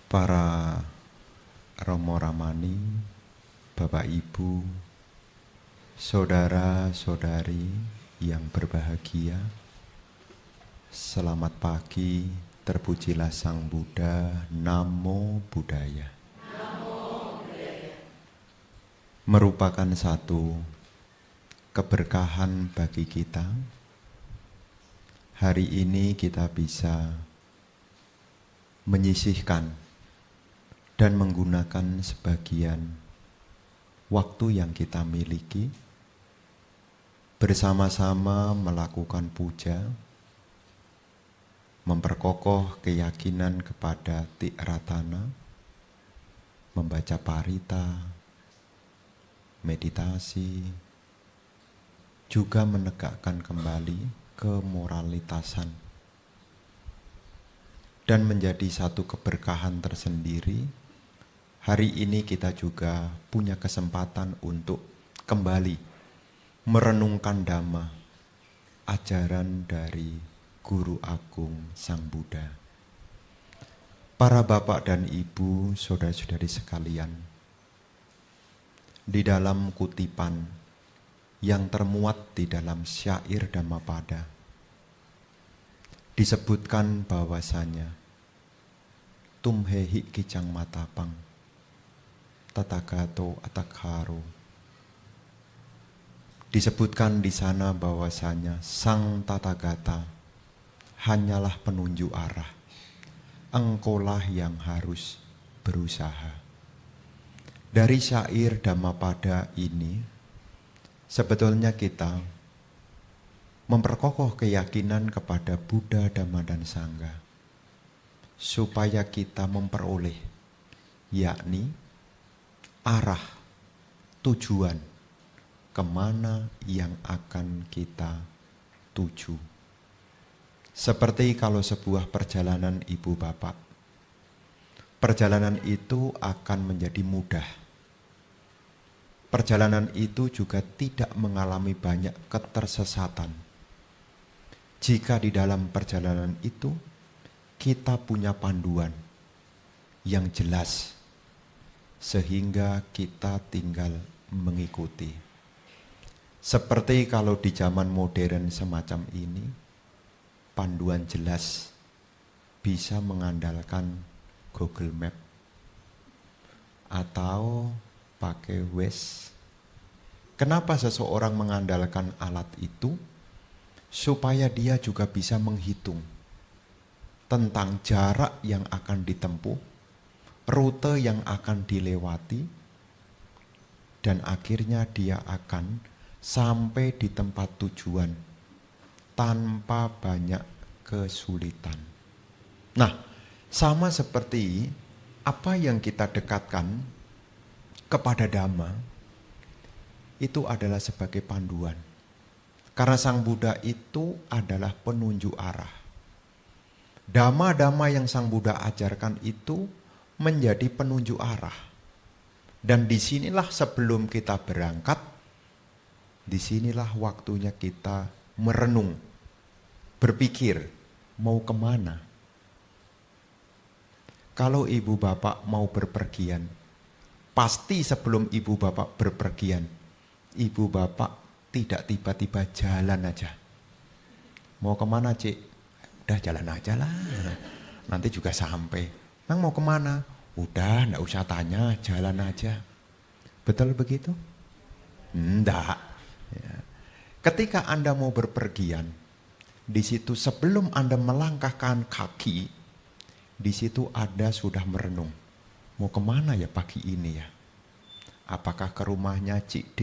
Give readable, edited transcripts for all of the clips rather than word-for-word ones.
Para Romo Ramani, Bapak Ibu, saudara-saudari yang berbahagia, selamat pagi, terpujilah Sang Buddha, Namo Buddhaya. Merupakan satu keberkahan bagi kita. Hari ini kita bisa menyisihkan dan menggunakan sebagian waktu yang kita miliki bersama-sama melakukan puja, memperkokoh keyakinan kepada Tiratana, membaca parita, meditasi, juga menegakkan kembali kemoralitasan. Dan menjadi satu keberkahan tersendiri, hari ini kita juga punya kesempatan untuk kembali merenungkan Dhamma, ajaran dari Guru Agung Sang Buddha. Para bapak dan ibu, saudara-saudari sekalian, di dalam kutipan yang termuat di dalam syair Dhammapada, disebutkan bahwasanya tumhehi kijang matapang tatagato atakharo. Disebutkan di sana bahwasanya Sang Tathagata hanyalah penunjuk arah. Engkaulah yang harus berusaha. Dari syair Dhammapada ini, sebetulnya kita memperkokoh keyakinan kepada Buddha, Dhamma, dan Sangha, supaya kita memperoleh, yakni arah, tujuan, kemana yang akan kita tuju. Seperti kalau sebuah perjalanan ibu bapak, perjalanan itu akan menjadi mudah. Perjalanan itu juga tidak mengalami banyak ketersesatan jika di dalam perjalanan itu kita punya panduan yang jelas, sehingga kita tinggal mengikuti. Seperti kalau di zaman modern semacam ini, panduan jelas bisa mengandalkan Google Map atau pakai Waze. Kenapa seseorang mengandalkan alat itu? Supaya dia juga bisa menghitung tentang jarak yang akan ditempuh, rute yang akan dilewati, dan akhirnya dia akan sampai di tempat tujuan tanpa banyak kesulitan. Nah, sama seperti apa yang kita dekatkan kepada Dhamma, itu adalah sebagai panduan. Karena Sang Buddha itu adalah penunjuk arah. Dhamma-dhamma yang Sang Buddha ajarkan itu menjadi penunjuk arah. Dan disinilah sebelum kita berangkat, disinilah waktunya kita merenung, berpikir mau kemana. Kalau ibu bapak mau berpergian, pasti sebelum ibu bapak berpergian, ibu bapak tidak tiba-tiba jalan aja. Mau kemana, Cik? Udah jalan aja lah, nanti juga sampai. Nang mau kemana? Udah, nggak usah tanya, jalan aja. Betul begitu? Enggak. Ya. Ketika Anda mau berpergian, di situ sebelum Anda melangkahkan kaki, di situ Anda sudah merenung. Mau kemana ya pagi ini ya? Apakah ke rumahnya Cik D?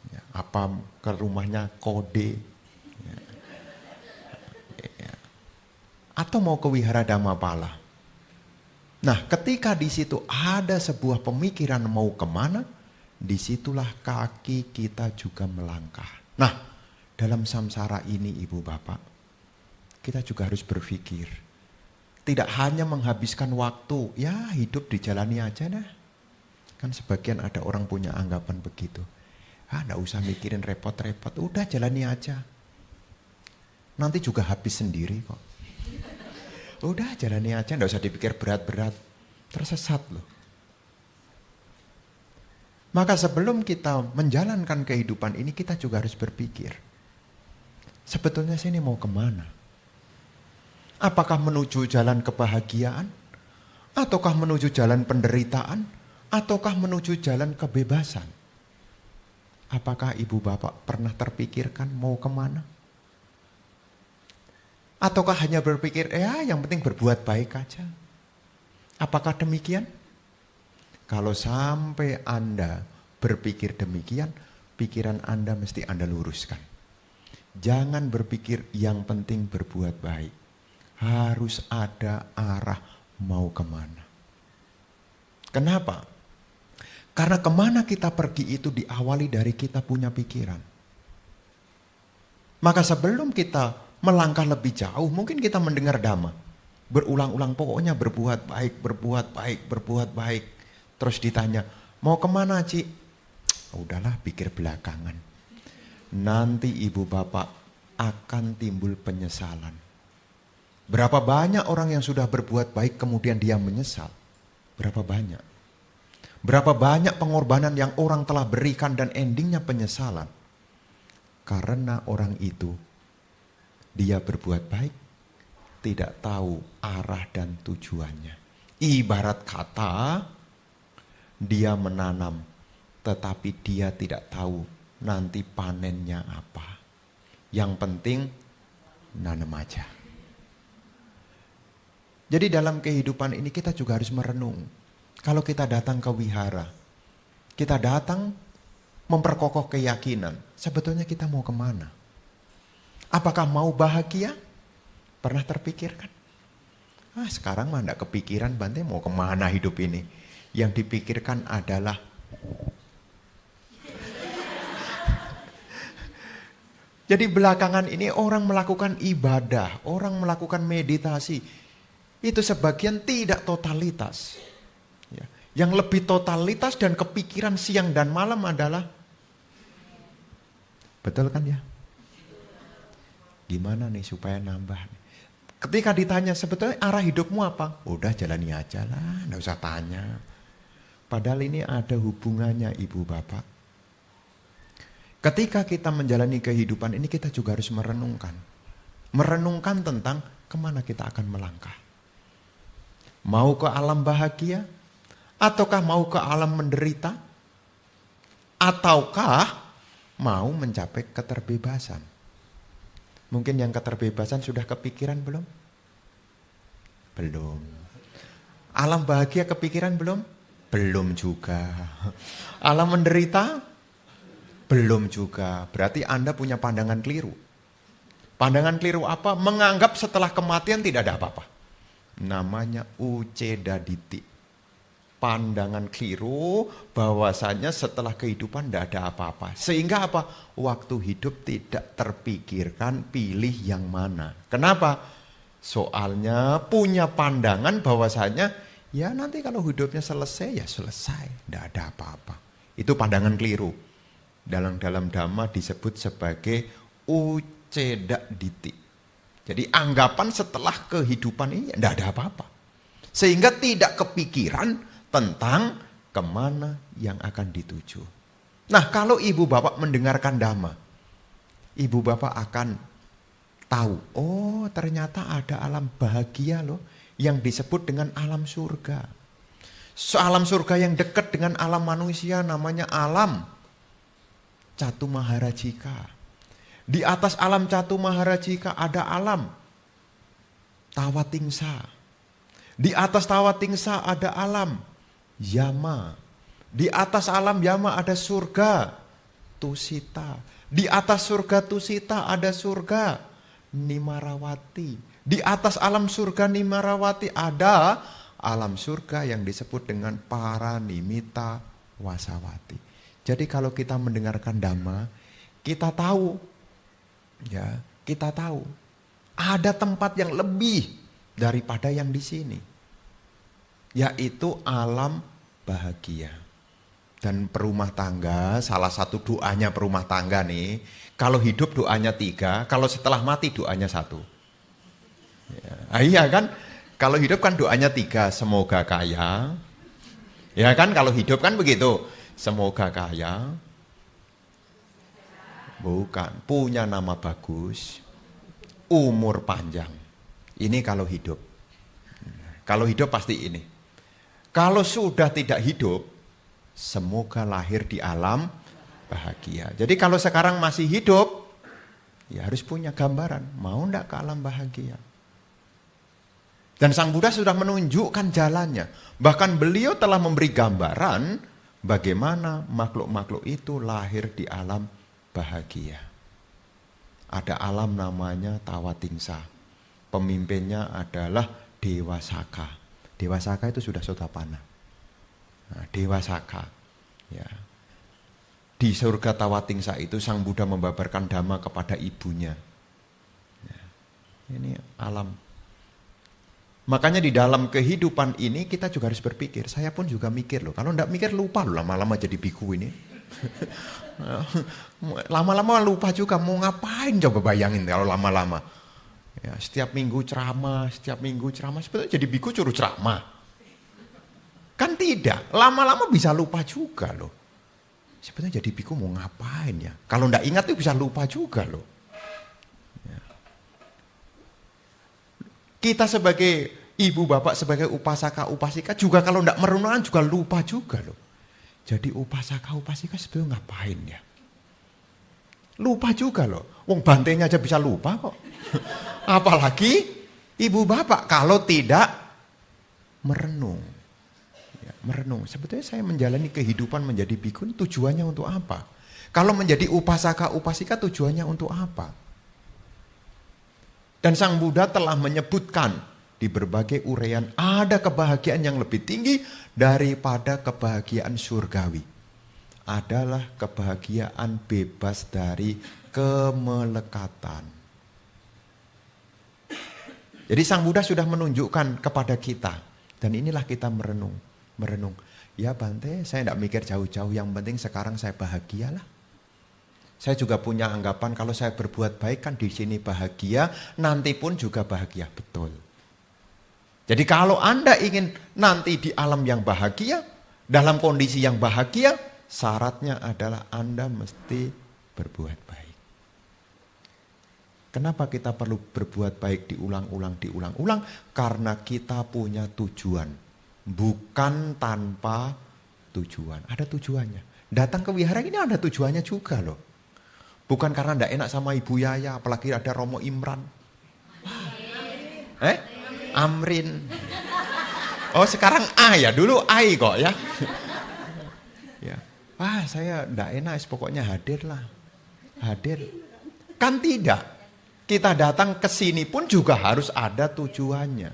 Ya, apa ke rumahnya Kode? Ya. Ya. Atau mau ke Wihara Dhammapala? Nah, ketika di situ ada sebuah pemikiran mau kemana, disitulah kaki kita juga melangkah. Nah, dalam samsara ini ibu bapak, kita juga harus berpikir. Tidak hanya menghabiskan waktu, ya hidup dijalani aja dah. Kan sebagian ada orang punya anggapan begitu. Nggak usah mikirin repot-repot, udah jalani aja. Nanti juga habis sendiri kok. Udah jalani aja, nggak usah dipikir berat-berat. Tersesat loh. Maka sebelum kita menjalankan kehidupan ini, kita juga harus berpikir, sebetulnya saya ini mau kemana? Apakah menuju jalan kebahagiaan? Ataukah menuju jalan penderitaan? Ataukah menuju jalan kebebasan? Apakah ibu bapak pernah terpikirkan mau kemana? Ataukah hanya berpikir, ya yang penting berbuat baik aja? Apakah demikian? Kalau sampai Anda berpikir demikian, pikiran Anda mesti Anda luruskan. Jangan berpikir yang penting berbuat baik. Harus ada arah mau kemana. Kenapa? Karena kemana kita pergi itu diawali dari kita punya pikiran. Maka sebelum kita melangkah lebih jauh, mungkin kita mendengar dhamma. Berulang-ulang pokoknya berbuat baik, berbuat baik, berbuat baik. Terus ditanya, mau kemana Ci? Udahlah pikir belakangan. Nanti ibu bapak akan timbul penyesalan. Berapa banyak orang yang sudah berbuat baik kemudian dia menyesal? Berapa banyak? Berapa banyak pengorbanan yang orang telah berikan dan endingnya penyesalan? Karena orang itu, dia berbuat baik, tidak tahu arah dan tujuannya. Ibarat kata, dia menanam, tetapi dia tidak tahu nanti panennya apa. Yang penting, nanam aja. Jadi dalam kehidupan ini kita juga harus merenung. Kalau kita datang ke wihara, kita datang memperkokoh keyakinan. Sebetulnya kita mau kemana? Apakah mau bahagia? Pernah terpikirkan? Sekarang mah enggak kepikiran, Bante mau kemana hidup ini? Yang dipikirkan adalah jadi belakangan ini orang melakukan ibadah, orang melakukan meditasi. Itu sebagian tidak totalitas. Yang lebih totalitas dan kepikiran siang dan malam adalah, betul kan ya? Gimana nih supaya nambah? Ketika ditanya sebetulnya arah hidupmu apa? Udah jalani aja lah, enggak usah tanya. Padahal ini ada hubungannya ibu bapak. Ketika kita menjalani kehidupan ini kita juga harus merenungkan. Merenungkan tentang kemana kita akan melangkah. Mau ke alam bahagia? Ataukah mau ke alam menderita? Ataukah mau mencapai keterbebasan? Mungkin yang keterbebasan sudah kepikiran belum? Belum. Alam bahagia kepikiran belum? Belum juga. Alam menderita? Belum juga. Berarti Anda punya pandangan keliru. Pandangan keliru apa? Menganggap setelah kematian tidak ada apa-apa. Namanya ucedaditi. Pandangan keliru bahwasanya setelah kehidupan tidak ada apa-apa. Sehingga apa? Waktu hidup tidak terpikirkan pilih yang mana. Kenapa? Soalnya punya pandangan bahwasanya ya nanti kalau hidupnya selesai ya selesai. Tidak ada apa-apa. Itu pandangan keliru. Dalam dhamma disebut sebagai ucedaditi. Jadi anggapan setelah kehidupan ini tidak ada apa-apa. Sehingga tidak kepikiran tentang kemana yang akan dituju. Nah kalau ibu bapak mendengarkan dhamma, ibu bapak akan tahu, oh ternyata ada alam bahagia loh, yang disebut dengan alam surga. Alam surga yang dekat dengan alam manusia namanya alam Catu Maharajika. Di atas alam Catu Maharajika ada alam Tawatingsa. Di atas Tawatingsa ada alam Yama. Di atas alam Yama ada surga Tusita. Di atas surga Tusita ada surga Nimarawati. Di atas alam surga Nimarawati ada alam surga yang disebut dengan Paranimita Wasawati. Jadi kalau kita mendengarkan dhamma, kita tahu ya, kita tahu ada tempat yang lebih daripada yang di sini. Yaitu alam bahagia. Dan perumah tangga, salah satu doanya perumah tangga nih, kalau hidup doanya 3, kalau setelah mati doanya 1. Ya, iya kan? Kalau hidup kan doanya 3, semoga kaya. Ya kan kalau hidup kan begitu. Semoga kaya. Bukan, punya nama bagus. Umur panjang. Ini kalau hidup. Kalau hidup pasti ini. Kalau sudah tidak hidup, semoga lahir di alam bahagia. Jadi kalau sekarang masih hidup, ya harus punya gambaran. Mau enggak ke alam bahagia? Dan Sang Buddha sudah menunjukkan jalannya. Bahkan beliau telah memberi gambaran bagaimana makhluk-makhluk itu lahir di alam bahagia. Ada alam namanya Tawatingsa. Pemimpinnya adalah Dewa Saka. Dewa Saka itu sudah Sotapanna. Nah, Dewa Saka. Ya. Di surga Tawatingsa itu Sang Buddha membabarkan dhamma kepada ibunya. Ya. Ini alam. Makanya di dalam kehidupan ini kita juga harus berpikir. Saya pun juga mikir loh. Kalau enggak mikir lupa loh lama-lama jadi biku ini. Lama-lama lupa juga mau ngapain, coba bayangin kalau lama-lama. Ya, setiap minggu ceramah. Sebetulnya jadi biku suruh ceramah. Kan tidak. Lama-lama bisa lupa juga loh. Sebetulnya jadi biku mau ngapain ya. Kalau enggak ingat tuh bisa lupa juga loh. Ya. Kita sebagai ibu bapak, sebagai upasaka upasika juga kalau enggak merenungkan juga lupa juga loh. Jadi upasaka upasika sebetulnya ngapain ya? Lupa juga loh. Wong bantainya aja bisa lupa kok. Apalagi ibu bapak kalau tidak merenung. Ya, merenung. Sebetulnya saya menjalani kehidupan menjadi bikun tujuannya untuk apa? Kalau menjadi upasaka upasika tujuannya untuk apa? Dan Sang Buddha telah menyebutkan di berbagai uraian ada kebahagiaan yang lebih tinggi daripada kebahagiaan surgawi. Adalah kebahagiaan bebas dari kemelekatan. Jadi Sang Buddha sudah menunjukkan kepada kita. Dan inilah kita merenung. Ya Bante, saya tidak mikir jauh-jauh. Yang penting sekarang saya bahagialah. Saya juga punya anggapan kalau saya berbuat baik kan di sini bahagia, nanti pun juga bahagia, betul. Jadi kalau Anda ingin nanti di alam yang bahagia, dalam kondisi yang bahagia, syaratnya adalah Anda mesti berbuat baik. Kenapa kita perlu berbuat baik diulang-ulang? Karena kita punya tujuan, bukan tanpa tujuan. Ada tujuannya. Datang ke wihara ini ada tujuannya juga loh. Bukan karena tidak enak sama Ibu Yaya, apalagi ada Romo Imran. Amrin. Oh sekarang A ya, dulu Ai kok ya. Ya. Saya tidak enak, pokoknya hadir lah. Hadir. Kan tidak. Kita datang ke sini pun juga harus ada tujuannya.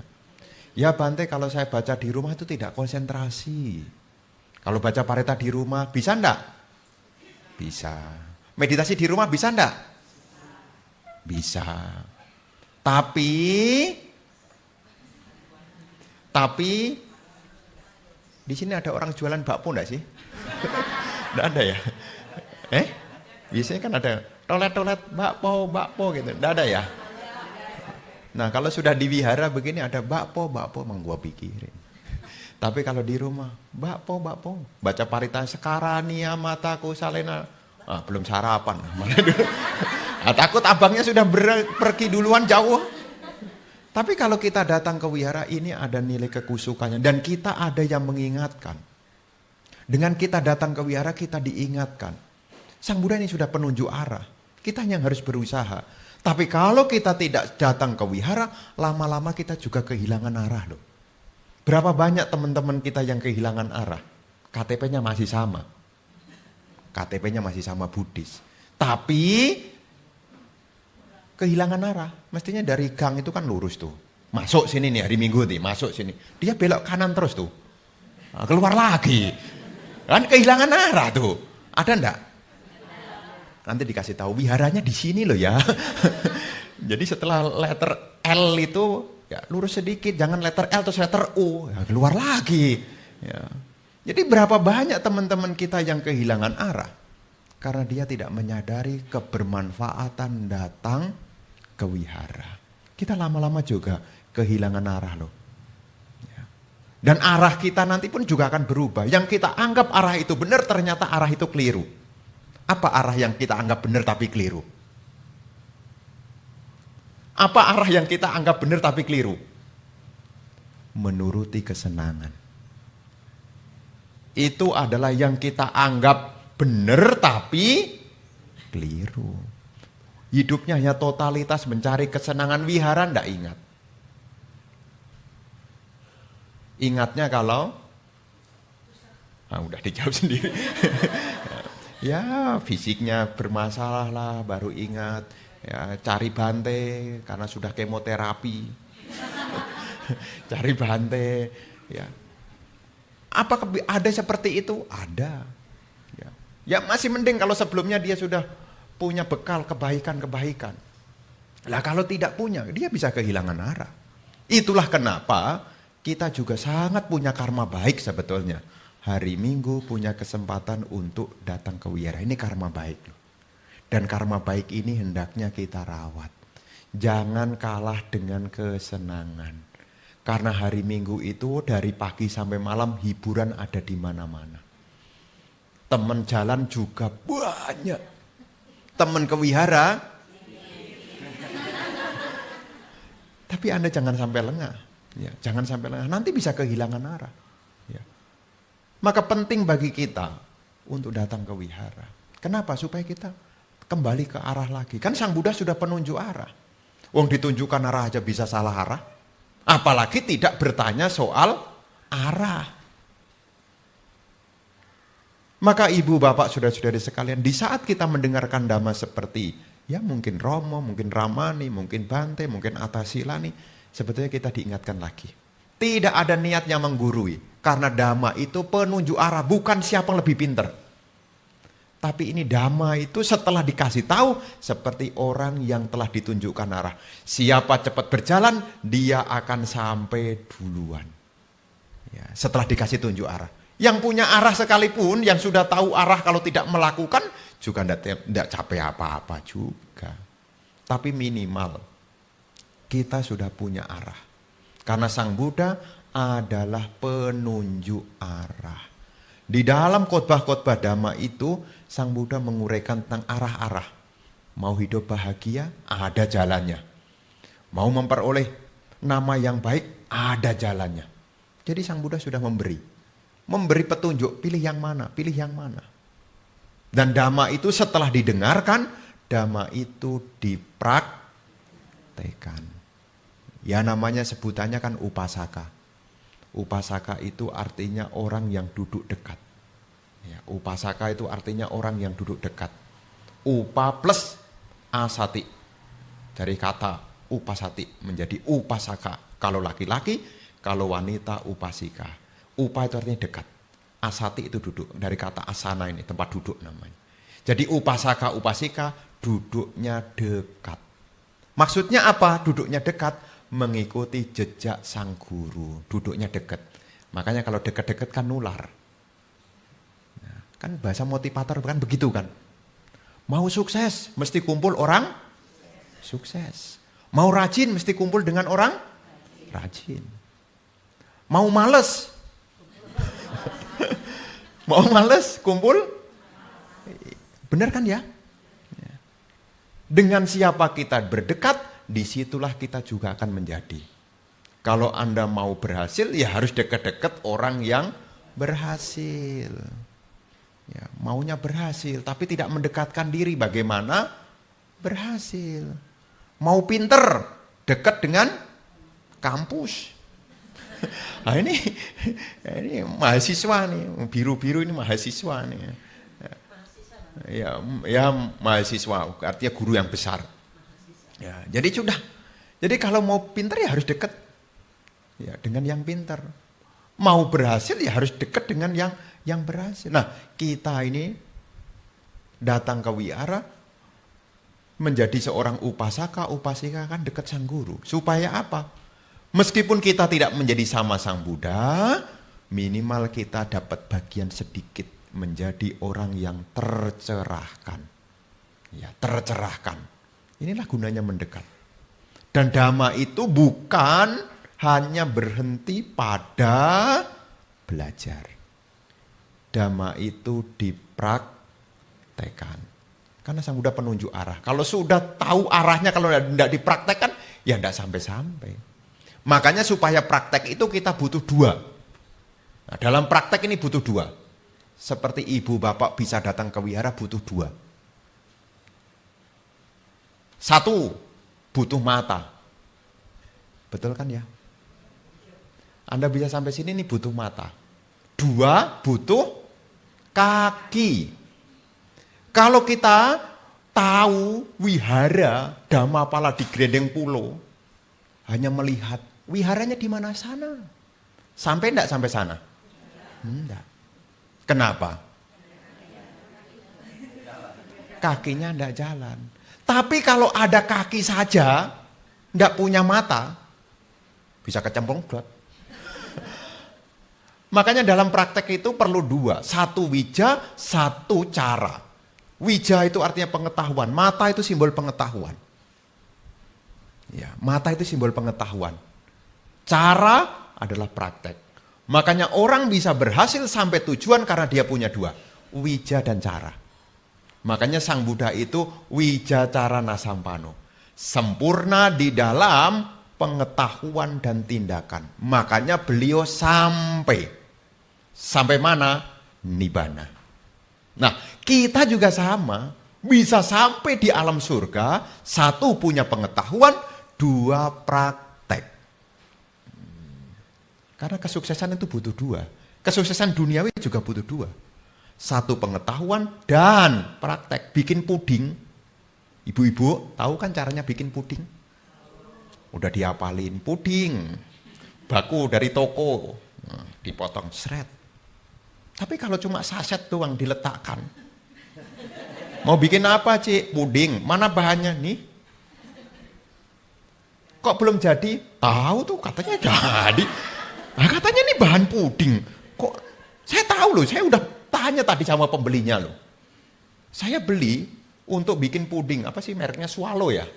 Ya Bante, kalau saya baca di rumah itu tidak konsentrasi. Kalau baca pareta di rumah, bisa enggak? Bisa. Meditasi di rumah bisa enggak? Bisa. Tapi di sini ada orang jualan bakpo enggak sih? Enggak ada ya? Biasanya kan ada toilet bakpo gitu. Enggak ada ya? Nah, kalau sudah di wihara begini ada bakpo emang gua pikirin. Tapi kalau di rumah, bakpo. Baca parita sekarania mataku salena. Belum sarapan. Takut abangnya sudah pergi duluan jauh. Tapi kalau kita datang ke wihara ini ada nilai kekusukannya. Dan kita ada yang mengingatkan. Dengan kita datang ke wihara kita diingatkan. Sang Buddha ini sudah penunjuk arah. Kita yang harus berusaha. Tapi kalau kita tidak datang ke wihara, lama-lama kita juga kehilangan arah loh. Berapa banyak teman-teman kita yang kehilangan arah? KTP-nya masih sama. KTP-nya masih sama Buddhis. Tapi kehilangan arah. Mestinya dari gang itu kan lurus tuh. Masuk sini nih hari Minggu nih, masuk sini. Dia belok kanan terus tuh. Keluar lagi. Kan kehilangan arah tuh. Ada enggak? Nanti dikasih tahu wiharanya di sini loh ya. Jadi setelah letter L itu ya lurus sedikit, jangan letter L terus letter U. Ya, keluar lagi. Ya. Jadi berapa banyak teman-teman kita yang kehilangan arah karena dia tidak menyadari kebermanfaatan datang ke wihara. Kita lama-lama juga kehilangan arah loh. Dan arah kita nanti pun juga akan berubah. Yang kita anggap arah itu benar, ternyata arah itu keliru. Apa arah yang kita anggap benar tapi keliru? Apa arah yang kita anggap benar tapi keliru? Menuruti kesenangan. Itu adalah yang kita anggap benar tapi keliru. Hidupnya hanya totalitas mencari kesenangan, wihara ndak ingat. Ingatnya kalau udah dijawab sendiri. Ya fisiknya bermasalah lah baru ingat. Ya cari Bante karena sudah kemoterapi. Cari Bante. Ya. Apa ada seperti itu? Ada. Ya masih mending kalau sebelumnya dia sudah punya bekal kebaikan-kebaikan. Lah kalau tidak punya, dia bisa kehilangan arah. Itulah kenapa kita juga sangat punya karma baik sebetulnya. Hari Minggu punya kesempatan untuk datang ke wihara. Ini karma baik loh. Dan karma baik ini hendaknya kita rawat. Jangan kalah dengan kesenangan. Karena hari Minggu itu dari pagi sampai malam hiburan ada di mana-mana. Teman jalan juga banyak. Teman ke wihara. Tapi Anda jangan sampai lengah. Ya, jangan sampai lengah. Nanti bisa kehilangan arah. Ya. Maka penting bagi kita untuk datang ke wihara. Kenapa? Supaya kita kembali ke arah lagi. Kan Sang Buddha sudah penunjuk arah. Wong ditunjukkan arah aja bisa salah arah. Apalagi tidak bertanya soal arah. Maka ibu bapak saudara-saudari sekalian, di saat kita mendengarkan dhamma seperti ya mungkin Romo, mungkin Ramani, mungkin Bante, mungkin Atasilani, sebetulnya kita diingatkan lagi. Tidak ada niatnya menggurui. Karena dhamma itu penunjuk arah, bukan siapa yang lebih pintar. Tapi ini dhamma itu setelah dikasih tahu seperti orang yang telah ditunjukkan arah. Siapa cepat berjalan, dia akan sampai duluan. Ya, setelah dikasih tunjuk arah. Yang punya arah sekalipun, yang sudah tahu arah kalau tidak melakukan, juga tidak capek apa-apa juga. Tapi minimal, kita sudah punya arah. Karena Sang Buddha adalah penunjuk arah. Di dalam khotbah-khotbah dhamma itu, Sang Buddha menguraikan tentang arah-arah. Mau hidup bahagia, ada jalannya. Mau memperoleh nama yang baik, ada jalannya. Jadi Sang Buddha sudah memberi petunjuk, pilih yang mana, pilih yang mana. Dan dhamma itu setelah didengarkan, dhamma itu dipraktekan. Ya namanya sebutannya kan upasaka. Upasaka itu artinya orang yang duduk dekat. Ya, upasaka itu artinya orang yang duduk dekat. Upa plus asati. Dari kata upasati menjadi upasaka. Kalau laki-laki, kalau wanita upasika. Upa itu artinya dekat. Asati itu duduk. Dari kata asana ini, tempat duduk namanya. Jadi upasaka, upasika duduknya dekat. Maksudnya apa? Duduknya dekat. Mengikuti jejak sang guru. Duduknya dekat. Makanya kalau dekat-dekat kan nular. Nah, kan bahasa motivator kan begitu kan. Mau sukses mesti kumpul orang sukses. Mau rajin mesti kumpul dengan orang rajin. Mau males. Mau males kumpul. Benar kan ya? Dengan siapa kita berdekat, disitulah kita juga akan menjadi. Kalau Anda mau berhasil, ya harus dekat-dekat orang yang berhasil. Ya, maunya berhasil, tapi tidak mendekatkan diri. Bagaimana? Berhasil. Mau pinter, dekat dengan kampus. Nah ini mahasiswa nih, biru-biru ini mahasiswa nih. Ya mahasiswa, artinya guru yang besar. Ya, jadi sudah. Jadi kalau mau pintar ya harus dekat ya dengan yang pintar. Mau berhasil ya harus dekat dengan yang berhasil. Nah, kita ini datang ke wihara menjadi seorang upasaka, upasika kan dekat sang guru. Supaya apa? Meskipun kita tidak menjadi sama Sang Buddha, minimal kita dapat bagian sedikit menjadi orang yang tercerahkan. Ya, tercerahkan. Inilah gunanya mendekat. Dan dhamma itu bukan hanya berhenti pada belajar. Dhamma itu dipraktekkan. Karena Sang Buddha penunjuk arah. Kalau sudah tahu arahnya, kalau tidak dipraktekkan, ya tidak sampai-sampai. Makanya supaya praktek itu kita butuh dua. Nah, dalam praktek ini butuh dua. Seperti ibu bapak bisa datang ke wihara butuh dua. Satu, butuh mata. Betul kan ya? Anda bisa sampai sini ini butuh mata. Dua, butuh kaki. Kalau kita tahu wihara Dhammapala di Grendeng Pulo, hanya melihat wiharanya di mana sana. Sampai enggak sampai sana? Enggak. Kenapa? Kakinya enggak jalan. Tapi kalau ada kaki saja, enggak punya mata, bisa kecemplung. Makanya dalam praktek itu perlu dua. Satu wija, satu cara. Wija itu artinya pengetahuan. Mata itu simbol pengetahuan. Ya, mata itu simbol pengetahuan. Cara adalah praktek. Makanya orang bisa berhasil sampai tujuan karena dia punya dua. Wija dan cara. Makanya Sang Buddha itu wija cara nasampano. Sempurna di dalam pengetahuan dan tindakan. Makanya beliau sampai mana? Nibbana. Nah, kita juga sama, bisa sampai di alam surga, satu punya pengetahuan, dua praktek. Karena kesuksesan itu butuh dua. Kesuksesan duniawi juga butuh dua. Satu pengetahuan dan praktek. Bikin puding. Ibu-ibu tahu kan caranya bikin puding? Udah diapalin, puding. Baku dari toko, dipotong seret. Tapi kalau cuma saset doang diletakkan. Mau bikin apa, Cik? Puding. Mana bahannya? Nih. Kok belum jadi? Tahu tuh, katanya jadi. Nah, katanya ini bahan puding. Kok saya tahu loh, saya udah tanya tadi sama pembelinya loh. Saya beli untuk bikin puding. Apa sih mereknya? Swallow ya?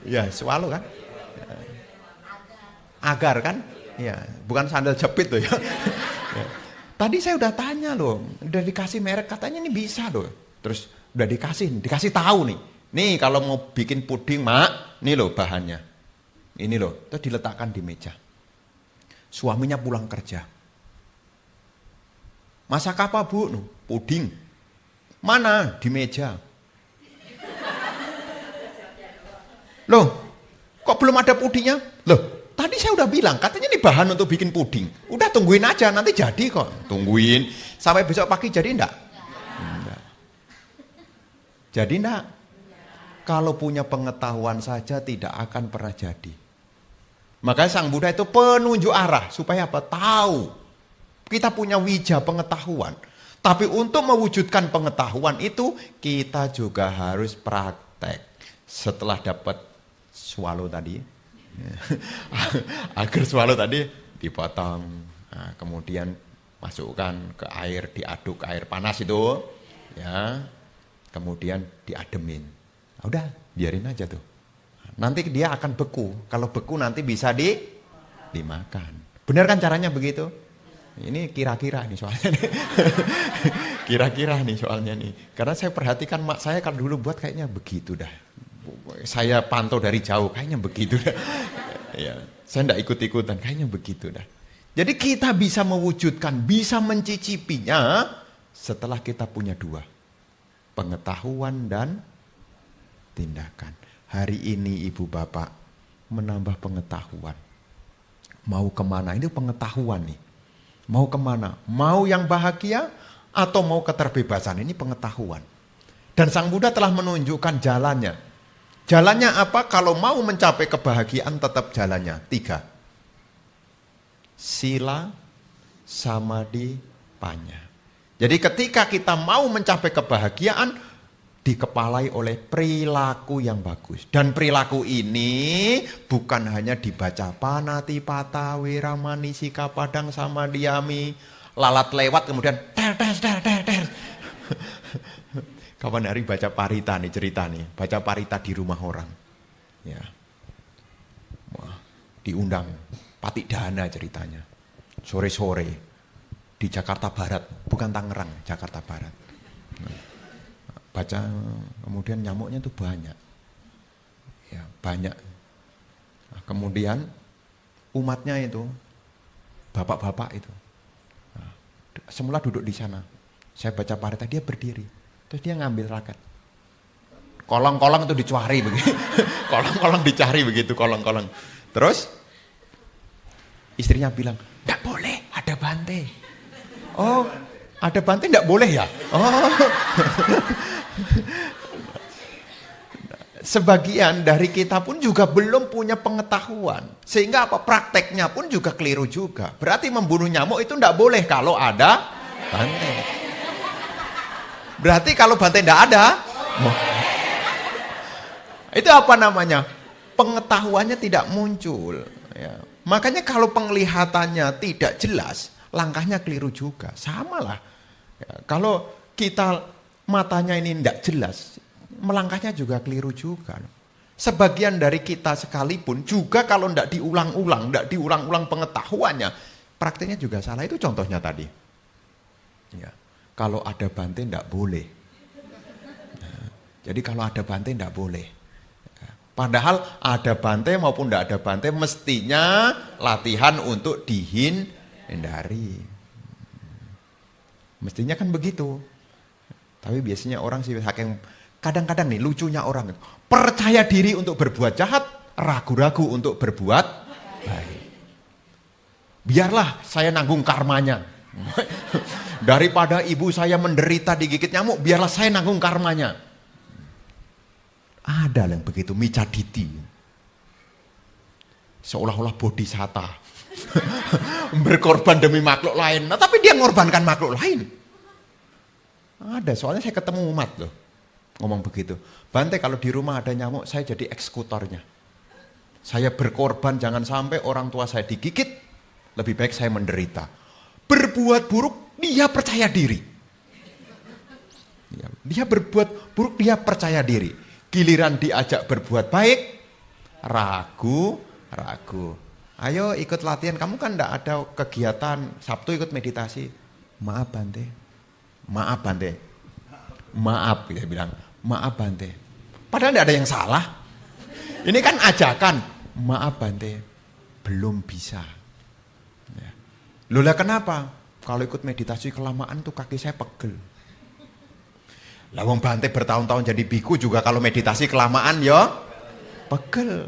Ya, Swallow kan? Agar kan? Ya, bukan sandal jepit loh ya. Ya. Tadi saya udah tanya loh, udah dikasih merek katanya ini bisa loh. Terus udah dikasih tahu nih. Nih kalau mau bikin puding, Mak, nih loh bahannya. Ini loh, terus diletakkan di meja. Suaminya pulang kerja. Masak apa, Bu? Puding. Mana? Di meja. Loh, kok belum ada pudingnya? Loh, tadi saya udah bilang, katanya ini bahan untuk bikin puding. Udah tungguin aja, nanti jadi kok. Tungguin. Sampai besok pagi jadi enggak? Enggak. Jadi enggak? Kalau punya pengetahuan saja tidak akan pernah jadi. Makanya Sang Buddha itu penunjuk arah. Supaya apa? Tahu. Kita punya wija pengetahuan. Tapi untuk mewujudkan pengetahuan itu, kita juga harus praktek. Setelah dapat swallow tadi, agar swallow tadi dipotong, nah, kemudian masukkan ke air, diaduk ke air panas itu, ya, kemudian diademin. Nah, udah biarin aja tuh. Nanti dia akan beku. Kalau beku nanti bisa dimakan. Benar kan caranya begitu? Ini kira-kira nih soalnya nih. Kira-kira nih soalnya nih. Karena saya perhatikan mak saya kalau dulu buat kayaknya begitu dah. Saya pantau dari jauh kayaknya begitu dah. Ya, saya enggak ikut-ikutan kayaknya begitu dah. Jadi kita bisa mewujudkan, bisa mencicipinya setelah kita punya dua. Pengetahuan dan tindakan. Hari ini ibu bapak menambah pengetahuan. Mau kemana? Ini pengetahuan nih. Mau kemana? Mau yang bahagia atau mau keterbebasan? Ini pengetahuan. Dan Sang Buddha telah menunjukkan jalannya. Jalannya apa? Kalau mau mencapai kebahagiaan tetap jalannya 3. Sila, samadhi, panya. Jadi ketika kita mau mencapai kebahagiaan, dikepalai oleh perilaku yang bagus. Dan perilaku ini bukan hanya dibaca panatipata, wiramani, sika, padang, samadhiyami, lalat lewat kemudian ter. Kapan hari baca parita nih cerita nih, baca parita di rumah orang. Ya. diundang Patik Dana ceritanya. Sore-sore di Jakarta Barat, bukan Tangerang, Jakarta Barat. Nah, baca kemudian nyamuknya itu banyak. Ya, banyak. Nah, kemudian umatnya itu bapak-bapak itu. Nah, semula duduk di sana. Saya baca parita, dia berdiri. Terus dia ngambil raket. Kolong-kolong itu dicari begitu. Kolong-kolong dicari begitu, kolong-kolong. Terus istrinya bilang, "Enggak boleh, ada bante." "Oh, ada bante enggak boleh ya?" Oh. Sebagian dari kita pun juga belum punya pengetahuan. Sehingga apa? Prakteknya pun juga keliru juga. Berarti membunuh nyamuk itu enggak boleh kalau ada bante. Berarti kalau bante enggak ada, itu apa namanya? Pengetahuannya tidak muncul. Ya. Makanya kalau penglihatannya tidak jelas, langkahnya keliru juga. Sama lah. Ya, kalau kita matanya ini tidak jelas, melangkahnya juga keliru juga. Sebagian dari kita sekalipun juga kalau tidak diulang-ulang pengetahuannya, prakteknya juga salah. Itu contohnya tadi. Ya. Kalau ada bante tidak boleh. Nah, jadi kalau ada bante tidak boleh. Padahal ada bante maupun tidak ada bante mestinya latihan untuk dihindari. Mestinya kan begitu. Tapi biasanya orang sih saking kadang-kadang nih lucunya orang percaya diri untuk berbuat jahat, ragu-ragu untuk berbuat baik. Biarlah saya nanggung karmanya. Daripada ibu saya menderita digigit nyamuk, biarlah saya nanggung karmanya. Ada yang begitu, micaditi. Seolah-olah bodhisatta. Berkorban demi makhluk lain. Nah, tapi dia mengorbankan makhluk lain. Ada, soalnya saya ketemu umat loh. Ngomong begitu. Bante kalau di rumah ada nyamuk, saya jadi eksekutornya. Saya berkorban jangan sampai orang tua saya digigit. Lebih baik saya menderita. Berbuat buruk, dia percaya diri. Dia berbuat buruk, dia percaya diri. Giliran diajak berbuat baik, ragu. Ayo ikut latihan, kamu kan enggak ada kegiatan, Sabtu ikut meditasi. Maaf Bante. Maaf, dia bilang, maaf Bante. Padahal enggak ada yang salah. Ini kan ajakan, maaf Bante, belum bisa. Ya. Loh kenapa? Kalau ikut meditasi kelamaan tuh kaki saya pegel. Lah wong Bante bertahun-tahun jadi biku juga kalau meditasi kelamaan ya pegel.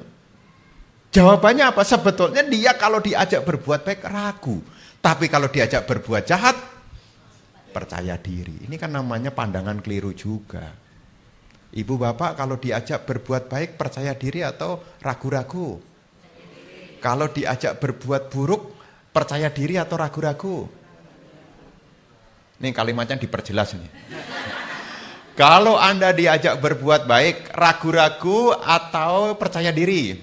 Jawabannya apa? Sebetulnya dia kalau diajak berbuat baik ragu. Tapi kalau diajak berbuat jahat percaya diri. Ini kan namanya pandangan keliru juga. Ibu bapak kalau diajak berbuat baik percaya diri atau ragu-ragu? Kalau diajak berbuat buruk percaya diri atau ragu-ragu? Ini kalimatnya diperjelas nih. Kalau Anda diajak berbuat baik, ragu-ragu atau percaya diri?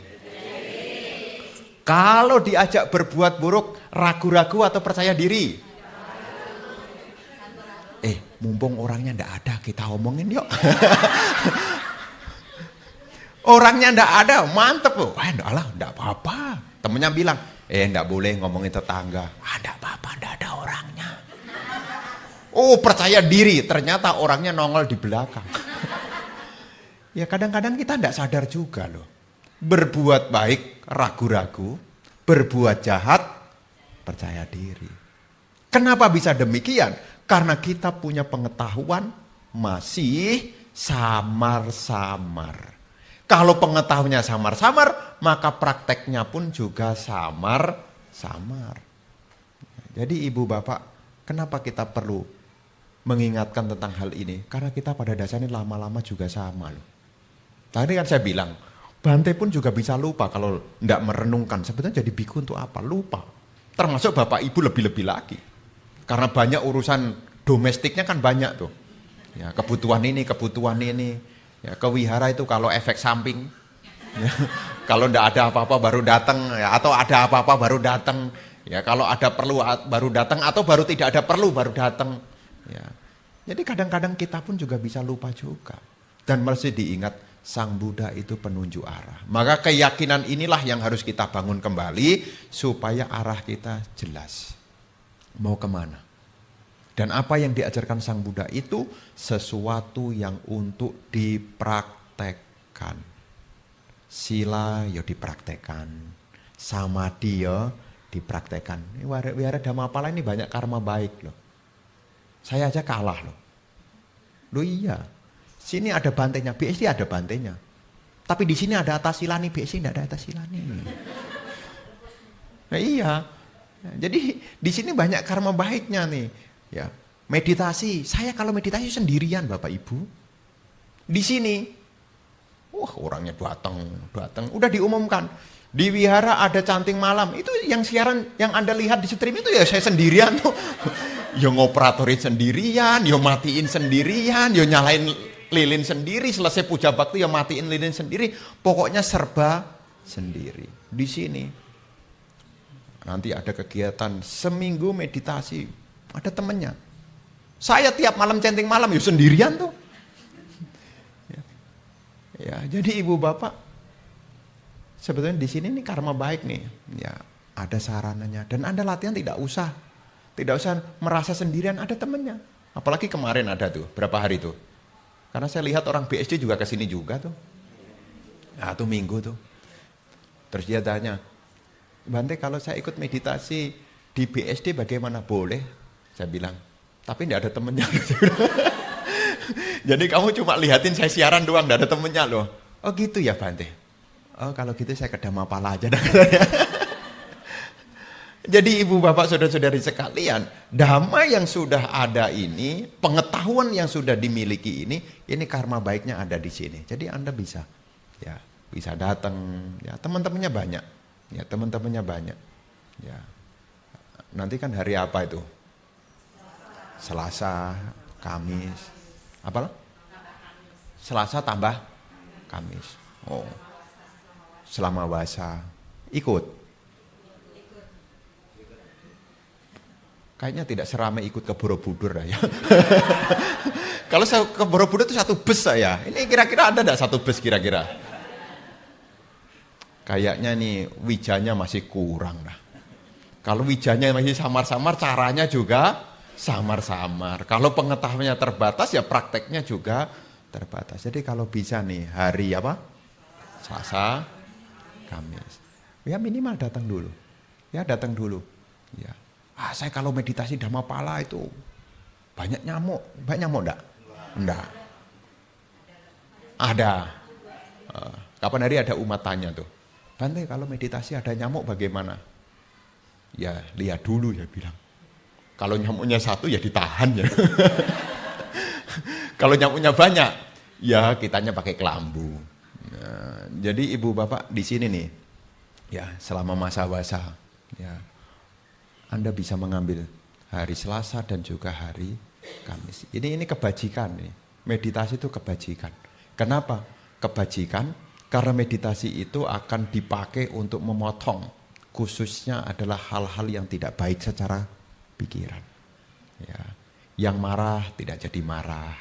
Kalau diajak berbuat buruk, ragu-ragu atau percaya diri? Mumpung orangnya ndak ada, kita omongin yuk. Orangnya ndak ada, mantep loh. Ndak apa-apa. Temennya bilang, ndak boleh ngomongin tetangga. Ndak apa-apa, ndak ada orangnya. Oh percaya diri, ternyata orangnya nongol di belakang. Ya kadang-kadang kita tidak sadar juga loh. Berbuat baik ragu-ragu, berbuat jahat percaya diri. Kenapa bisa demikian? Karena kita punya pengetahuan masih samar-samar. Kalau pengetahuannya samar-samar, maka prakteknya pun juga samar-samar. Jadi ibu bapak, kenapa kita perlu mengingatkan tentang hal ini? Karena kita pada dasarnya lama-lama juga sama loh. Tadi kan saya bilang, Bante pun juga bisa lupa kalau tidak merenungkan. Sebetulnya jadi biku untuk apa? Lupa. Termasuk bapak ibu lebih-lebih lagi. Karena banyak urusan domestiknya kan banyak tuh. Ya, kebutuhan ini. Ya, ke wihara itu kalau efek samping. Ya, kalau tidak ada apa-apa baru datang. Ya, atau ada apa-apa baru datang. Ya, kalau ada perlu baru datang. Atau baru tidak ada perlu baru datang. Ya. Jadi kadang-kadang kita pun juga bisa lupa juga. Dan mesti diingat, Sang Buddha itu penunjuk arah. Maka keyakinan inilah yang harus kita bangun kembali supaya arah kita jelas. Mau kemana? Dan apa yang diajarkan Sang Buddha itu sesuatu yang untuk dipraktekkan. Sila ya dipraktekkan. Samadhi ya dipraktekkan. Ini Wihara Dhammapala ini banyak karma baik loh. Saya aja kalah loh. Loh iya. Sini ada bantainya, BSD ada bantainya. Tapi di sini ada Atasilani, BSD tidak ada Atasilani. Nah iya. Jadi di sini banyak karma baiknya nih. Ya, meditasi. Saya kalau meditasi sendirian Bapak Ibu. Di sini, wah orangnya datang. Udah diumumkan. Di wihara ada canting malam. Itu yang siaran, yang Anda lihat di stream itu ya saya sendirian tuh. Yo ngoperatorin sendirian, yo matiin sendirian, yo nyalain lilin sendiri, selesai puja bakti ya matiin lilin sendiri, pokoknya serba sendiri. Di sini nanti ada kegiatan seminggu meditasi, ada temennya. Saya tiap malam centing malam ya sendirian tuh. Ya, jadi ibu bapak sebetulnya di sini nih karma baik nih. Ya, ada sarananya dan Anda latihan tidak usah merasa sendirian, ada temennya. Apalagi kemarin ada tuh, berapa hari tuh? Karena saya lihat orang BSD juga kesini juga tuh. Nah tuh minggu tuh. Terus dia tanya, Bante kalau saya ikut meditasi di BSD bagaimana? Boleh? Saya bilang, tapi tidak ada temennya. Jadi kamu cuma lihatin saya siaran doang, tidak ada temennya loh. Oh gitu ya Bante? Oh kalau gitu saya ke Dhammapala aja. Jadi ibu bapak saudara-saudari sekalian, dhamma yang sudah ada ini, pengetahuan yang sudah dimiliki ini karma baiknya ada di sini. Jadi Anda bisa datang, ya teman-temannya banyak, ya. Nanti kan hari apa itu? Selasa, Kamis, apa? Selasa tambah Kamis. Oh, selama puasa ikut. Kayaknya tidak seramai ikut ke Borobudur ya. Kalau saya ke Borobudur itu satu bus saya. Ini kira-kira ada enggak satu bus kira-kira? Kayaknya nih wijanya masih kurang lah. Kalau wijanya masih samar-samar, caranya juga samar-samar. Kalau pengetahuannya terbatas, ya prakteknya juga terbatas. Jadi kalau bisa nih hari apa? Selasa, Kamis. Ya minimal datang dulu. Ya datang dulu. Ya. Saya kalau meditasi Dhammapala itu banyak nyamuk. Banyak nyamuk enggak? Enggak. Ada. Kapan hari ada umat tanya tuh. Bante kalau meditasi ada nyamuk bagaimana? Ya lihat dulu ya bilang. Kalau nyamuknya satu ya ditahan ya. Kalau nyamuknya banyak ya kitanya pakai kelambu. Nah, jadi ibu bapak di sini nih. Ya selama masa puasa ya. Anda bisa mengambil hari Selasa dan juga hari Kamis. Ini kebajikan nih. Meditasi itu kebajikan. Kenapa? Kebajikan karena meditasi itu akan dipakai untuk memotong. Khususnya adalah hal-hal yang tidak baik secara pikiran. Ya. Yang marah tidak jadi marah.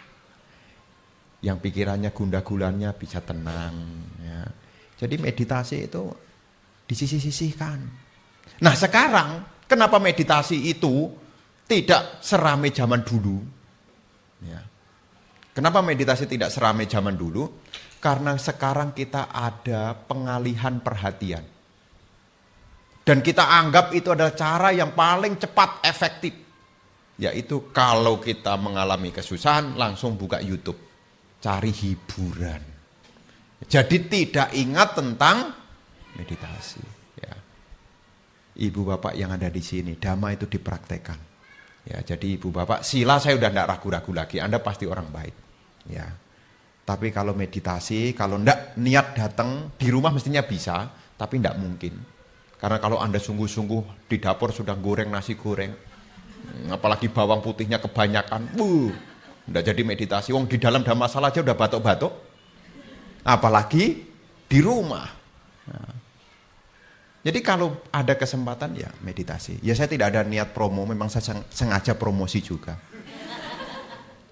Yang pikirannya gundah-gulana bisa tenang. Ya. Jadi meditasi itu disisih-sisihkan. Nah sekarang kenapa meditasi itu tidak seramai zaman dulu? Ya. Kenapa meditasi tidak seramai zaman dulu? Karena sekarang kita ada pengalihan perhatian. Dan kita anggap itu adalah cara yang paling cepat efektif. Yaitu kalau kita mengalami kesusahan langsung buka YouTube. Cari hiburan. Jadi tidak ingat tentang meditasi. Ya. Ibu bapak yang ada di sini, dhamma itu dipraktekkan. Ya, jadi ibu bapak, sila saya udah tidak ragu-ragu lagi. Anda pasti orang baik. Ya. Tapi kalau meditasi, kalau tidak niat datang di rumah mestinya bisa, tapi tidak mungkin. Karena kalau Anda sungguh-sungguh di dapur sudah goreng nasi goreng, apalagi bawang putihnya kebanyakan, tidak jadi meditasi. Wong di dalam dhammasala aja udah batuk-batuk, apalagi di rumah. Nah. Jadi kalau ada kesempatan ya meditasi. Ya saya tidak ada niat promo, memang saya sengaja promosi juga.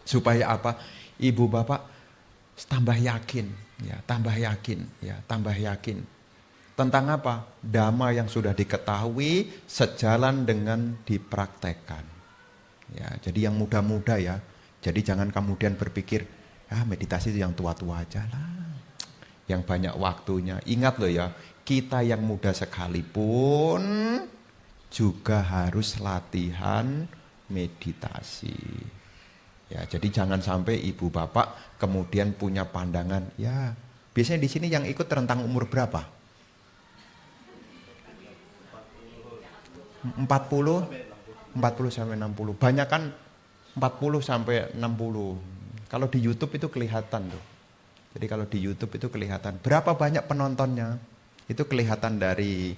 Supaya apa? Ibu bapak tambah yakin. Ya, tambah yakin, ya, tambah yakin. Tentang apa? Dhamma yang sudah diketahui sejalan dengan dipraktekkan. Ya, jadi yang muda-muda ya. Jadi jangan kemudian berpikir, meditasi itu yang tua-tua aja lah. Yang banyak waktunya. Ingat loh ya, kita yang muda sekalipun juga harus latihan meditasi. Ya, jadi jangan sampai ibu bapak kemudian punya pandangan, ya biasanya di sini yang ikut rentang umur berapa? 40 sampai 60. Banyak kan 40 sampai 60. Kalau di YouTube itu kelihatan tuh. Jadi kalau di YouTube itu kelihatan berapa banyak penontonnya. Itu kelihatan dari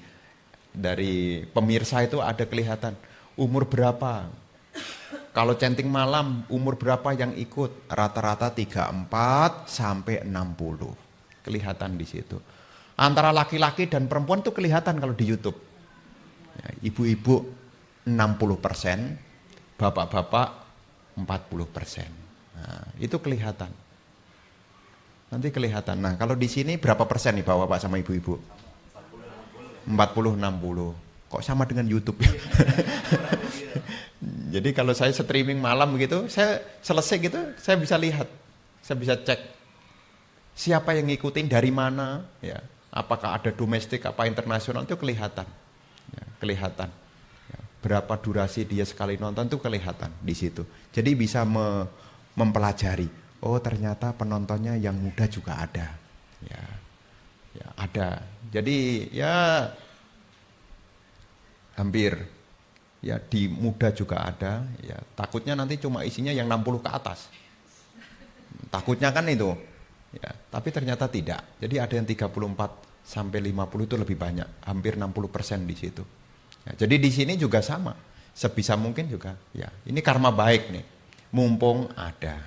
pemirsa itu ada kelihatan umur berapa. Kalau centing malam umur berapa yang ikut? Rata-rata 34 sampai 60. Kelihatan di situ. Antara laki-laki dan perempuan itu kelihatan kalau di YouTube. Ya, ibu-ibu 60%, bapak-bapak 40%. Nah, itu kelihatan. Nanti kelihatan. Nah, kalau di sini berapa persen nih bapak-bapak sama ibu-ibu? 40-60. Kok sama dengan YouTube ya? Jadi kalau saya streaming malam begitu, saya selesai gitu, saya bisa lihat. Saya bisa cek siapa yang ngikutin, dari mana, ya. Apakah ada domestik, apa internasional, itu kelihatan. Ya, kelihatan. Ya, berapa durasi dia sekali nonton itu kelihatan di situ. Jadi bisa mempelajari. Oh, ternyata penontonnya yang muda juga ada. Ya, ada. Jadi ya hampir ya di muda juga ada. Ya, takutnya nanti cuma isinya yang 60 ke atas. Takutnya kan itu. Ya, tapi ternyata tidak. Jadi ada yang 34 sampai 50 itu lebih banyak, hampir 60% di situ. Ya, jadi di sini juga sama. Sebisa mungkin juga. Ya, ini karma baik nih. Mumpung ada.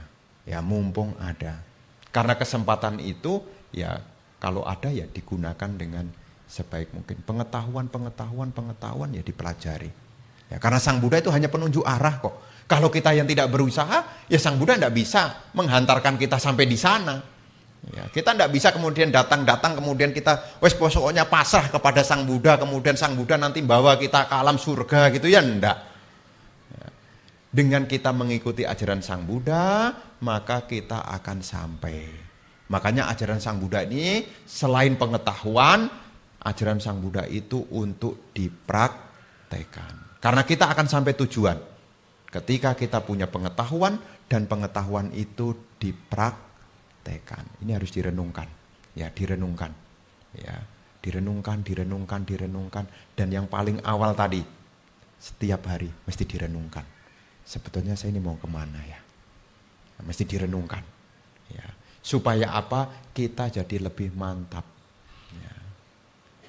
Ya, mumpung ada. Karena kesempatan itu ya kalau ada ya digunakan dengan sebaik mungkin. Pengetahuan ya dipelajari. Ya, karena Sang Buddha itu hanya penunjuk arah kok. Kalau kita yang tidak berusaha, ya Sang Buddha tidak bisa menghantarkan kita sampai di sana. Ya, kita tidak bisa kemudian datang kemudian kita pokoknya pasrah kepada Sang Buddha, kemudian Sang Buddha nanti bawa kita ke alam surga gitu ya, enggak. Ya. Dengan kita mengikuti ajaran Sang Buddha, maka kita akan sampai. Makanya ajaran Sang Buddha ini selain pengetahuan, ajaran Sang Buddha itu untuk dipraktekkan. Karena kita akan sampai tujuan ketika kita punya pengetahuan dan pengetahuan itu dipraktekkan. Ini harus direnungkan. Ya, direnungkan. Ya, direnungkan. Dan yang paling awal tadi, setiap hari mesti direnungkan. Sebetulnya saya ini mau kemana ya? Mesti direnungkan. Ya, supaya apa? Kita jadi lebih mantap. Ya.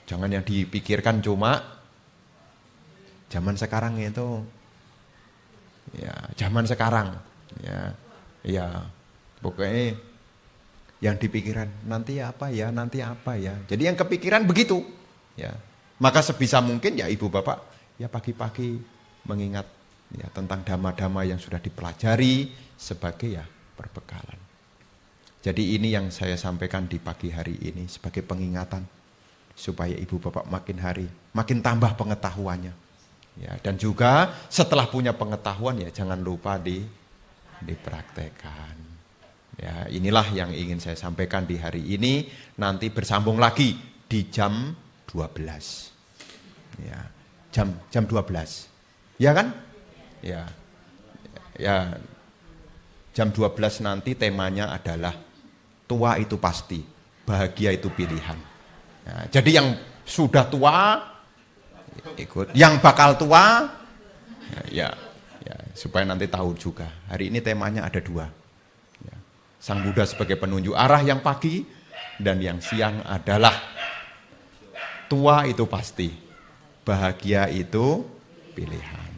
Jangan yang dipikirkan cuma zaman sekarang itu. Ya, zaman sekarang. Ya, pokoknya yang dipikiran nanti apa ya. Jadi yang kepikiran begitu. Ya, maka sebisa mungkin ya ibu bapak ya pagi-pagi mengingat ya tentang dhamma-dhamma yang sudah dipelajari sebagai ya perbekalan. Jadi ini yang saya sampaikan di pagi hari ini sebagai pengingatan supaya ibu bapak makin tambah pengetahuannya. Ya, dan juga setelah punya pengetahuan ya jangan lupa dipraktekkan. Ya, inilah yang ingin saya sampaikan di hari ini. Nanti bersambung lagi di jam 12. Ya, jam 12. Ya kan? Ya. Jam 12 nanti temanya adalah tua itu pasti, bahagia itu pilihan. Ya, jadi yang sudah tua ikut, yang bakal tua ya supaya nanti tahu juga. Hari ini temanya ada 2. Sang Buddha sebagai penunjuk arah yang pagi dan yang siang adalah tua itu pasti, bahagia itu pilihan.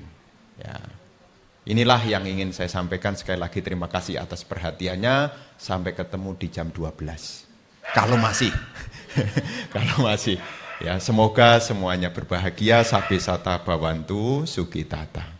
Ya. Inilah yang ingin saya sampaikan. Sekali lagi terima kasih atas perhatiannya. Sampai ketemu di jam 12. Kalau masih. Kalau masih. Ya, semoga semuanya berbahagia. Sabbe sata bhavantu sukitata.